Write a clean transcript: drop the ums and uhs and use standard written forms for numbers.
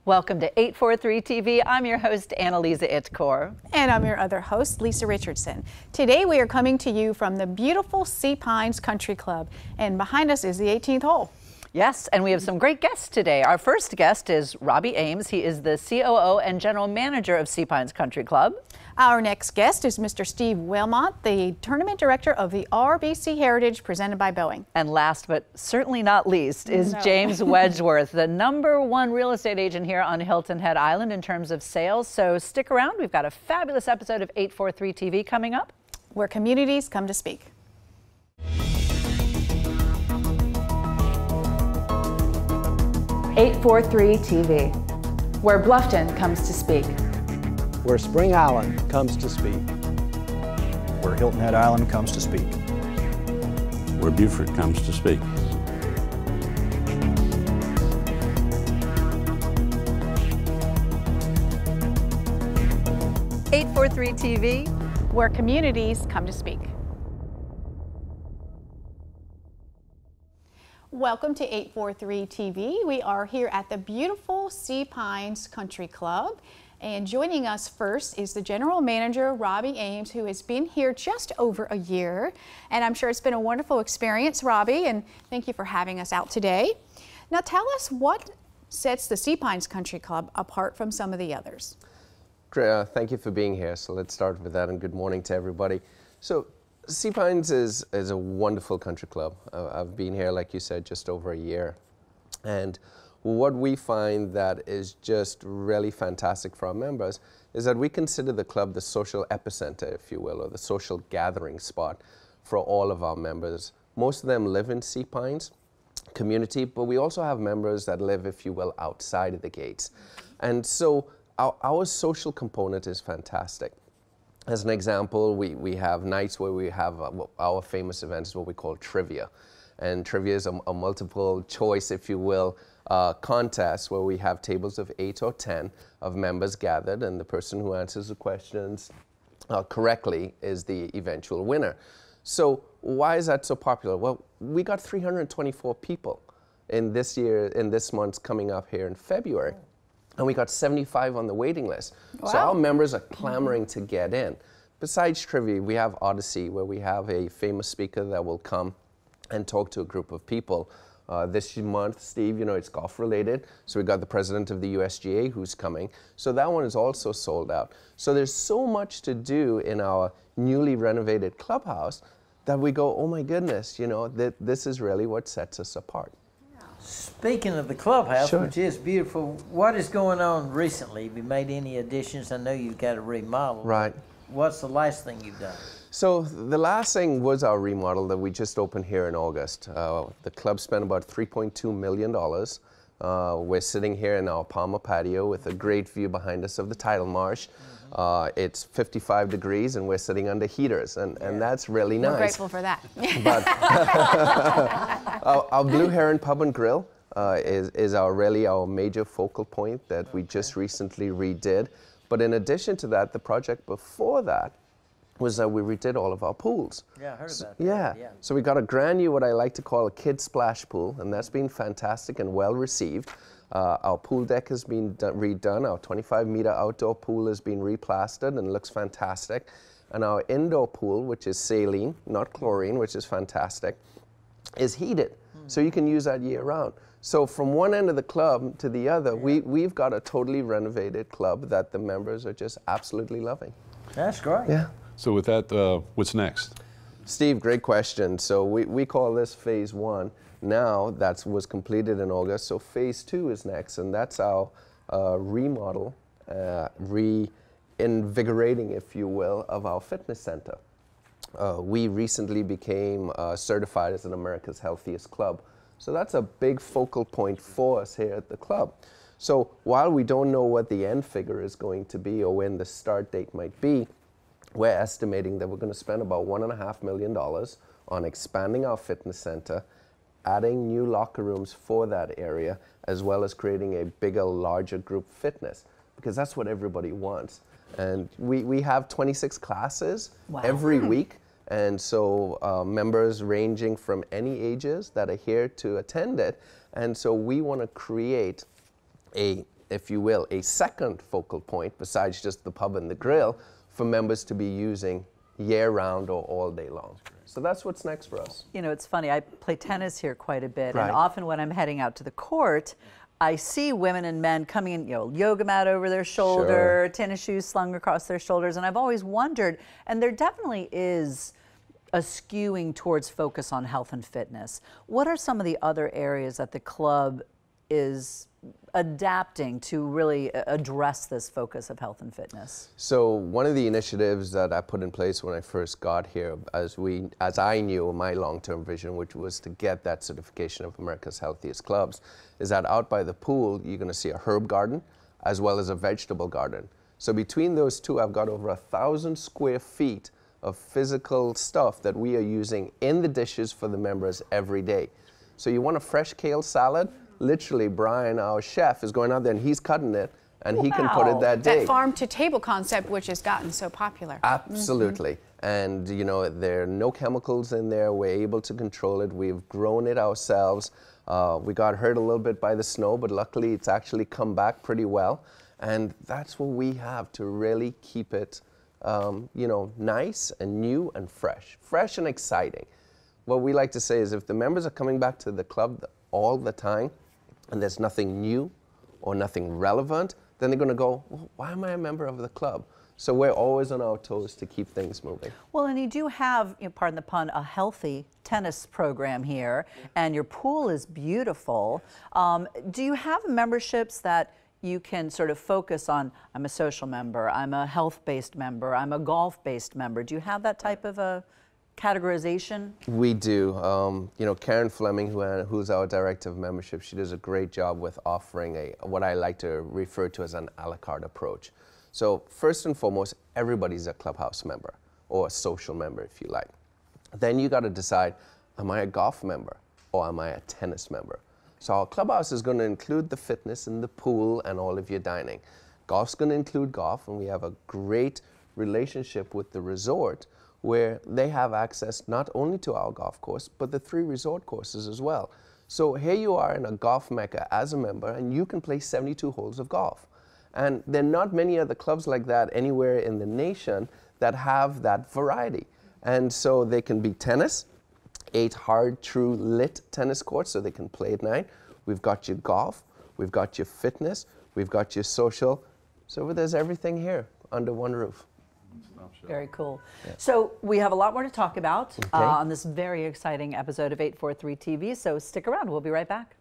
Welcome to 843 TV. I'm your host, Annalisa Itkor. And I'm your other host, Lisa Richardson. Today we are coming to you from the beautiful Sea Pines Country Club. And behind us is the 18th hole. Yes, and we have some great guests today. Our first guest is Robbie Ames. He is the COO and General Manager of Sea Pines Country Club. Our next guest is Mr. Steve Wilmot, the Tournament Director of the RBC Heritage presented by Boeing. And last but certainly not least is James Wedgeworth, the #1 real estate agent here on Hilton Head Island in terms of sales. So stick around. We've got a fabulous episode of 843 TV coming up, where communities come to speak. .843 TV, where Bluffton comes to speak. Where Spring Island comes to speak. Where Hilton Head Island comes to speak. Where Beaufort comes to speak. .843 TV, where communities come to speak. Welcome to 843 TV. We are here at the beautiful Sea Pines Country Club. And joining us first is the General Manager, Robbie Ames, who has been here just over a year. And I'm sure it's been a wonderful experience, Robbie, and thank you for having us out today. Now tell us what sets the Sea Pines Country Club apart from some of the others. Thank you for being here. So let's start with that, and good morning to everybody. So Sea Pines is a wonderful country club. I've been here, like you said, just over a year. And what we find that is just really fantastic for our members is that we consider the club the social epicenter, if you will, or the social gathering spot for all of our members. Most of them live in Sea Pines community, but we also have members that live, if you will, outside of the gates. And so our social component is fantastic. As an example, we have nights where we have our famous events, what we call trivia. And trivia is a multiple choice, if you will, contest where we have tables of 8 or 10 of members gathered, and the person who answers the questions correctly is the eventual winner. So why is that so popular? Well, we got 324 people in this month's coming up here in February. And we got 75 on the waiting list. Wow. So our members are clamoring to get in. Besides trivia, we have Odyssey, where we have a famous speaker that will come and talk to a group of people. This month, Steve, you know, it's golf related. So we got the president of the USGA who's coming. So that one is also sold out. So there's so much to do in our newly renovated clubhouse that we go, oh my goodness, you know, this is really what sets us apart. Speaking of the clubhouse, Sure. which is beautiful, what is going on recently? Have you made any additions? I know you've got a remodel. Right. What's the last thing you've done? So the last thing was our remodel that we just opened here in August. The club spent about $3.2 million. We're sitting here in our Palmer patio with a great view behind us of the tidal marsh. It's 55 degrees and we're sitting under heaters, and that's really nice. We're grateful for that. But our Blue Heron Pub and Grill is really our major focal point that we just recently redid. But in addition to that, the project before that was that we redid all of our pools. Yeah, I heard about that. Yeah. So we got a brand new, what I like to call a kid splash pool, and that's been fantastic and well received. Our pool deck has been redone. Our 25-meter outdoor pool has been replastered and looks fantastic. And our indoor pool, which is saline, not chlorine, which is fantastic, is heated. So you can use that year round. So from one end of the club to the other, we've got a totally renovated club that the members are just absolutely loving. That's great. Yeah. So with that, what's next? Steve, great question. So we call this phase 1. Now that was completed in August, so phase 2 is next, and that's our remodel, reinvigorating, if you will, of our fitness center. We recently became certified as an America's Healthiest Club. So that's a big focal point for us here at the club. So while we don't know what the end figure is going to be or when the start date might be, we're estimating that we're going to spend about $1.5 million on expanding our fitness center, adding new locker rooms for that area, as well as creating a bigger, larger group fitness, because that's what everybody wants. And we have 26 classes every week. And so members ranging from any ages that are here to attend it. And so we want to create a if you will, a second focal point besides just the pub and the grill for members to be using year-round or all day long. So that's what's next for us. You know, it's funny, I play tennis here quite a bit, Right. and often when I'm heading out to the court, I see women and men coming in, you know, yoga mat over their shoulder, Sure. tennis shoes slung across their shoulders, and I've always wondered, and there definitely is a skewing towards focus on health and fitness. What are some of the other areas that the club is adapting to really address this focus of health and fitness? So one of the initiatives that I put in place when I first got here, as I knew my long-term vision, which was to get that certification of America's Healthiest Clubs, is that out by the pool, you're going to see a herb garden as well as a vegetable garden. So between those two, I've got over 1,000 square feet of physical stuff that we are using in the dishes for the members every day. So you want a fresh kale salad? Literally, Brian, our chef, is going out there and he's cutting it, and he can put it that day. That farm-to-table concept, which has gotten so popular. Absolutely. And, you know, there are no chemicals in there. We're able to control it. We've grown it ourselves. We got hurt a little bit by the snow, but luckily it's actually come back pretty well. And that's what we have to really keep it, you know, nice and new and fresh and exciting. What we like to say is if the members are coming back to the club all the time and there's nothing new or nothing relevant, then they're going to go, well, why am I a member of the club? So we're always on our toes to keep things moving. Well, and you do have, you know, pardon the pun, a healthy tennis program here, and your pool is beautiful. Do you have memberships that you can sort of focus on, I'm a social member, I'm a health-based member, I'm a golf-based member? Do you have that type of a categorization? We do. You know, Karen Fleming, who's our director of membership, she does a great job with offering what I like to refer to as an a la carte approach. So first and foremost, everybody's a clubhouse member or a social member, if you like. Then you got to decide, am I a golf member or am I a tennis member? So our clubhouse is going to include the fitness and the pool and all of your dining. Golf's going to include golf, and we have a great relationship with the resort where they have access not only to our golf course, but the 3 resort courses as well. So here you are in a golf mecca as a member, and you can play 72 holes of golf. And there are not many other clubs like that anywhere in the nation that have that variety. And so they can be tennis, 8 hard, true, lit tennis courts so they can play at night. We've got your golf, we've got your fitness, we've got your social. So there's everything here under one roof. Very cool. Yeah. So we have a lot more to talk about on this very exciting episode of 843 TV, so stick around. We'll be right back.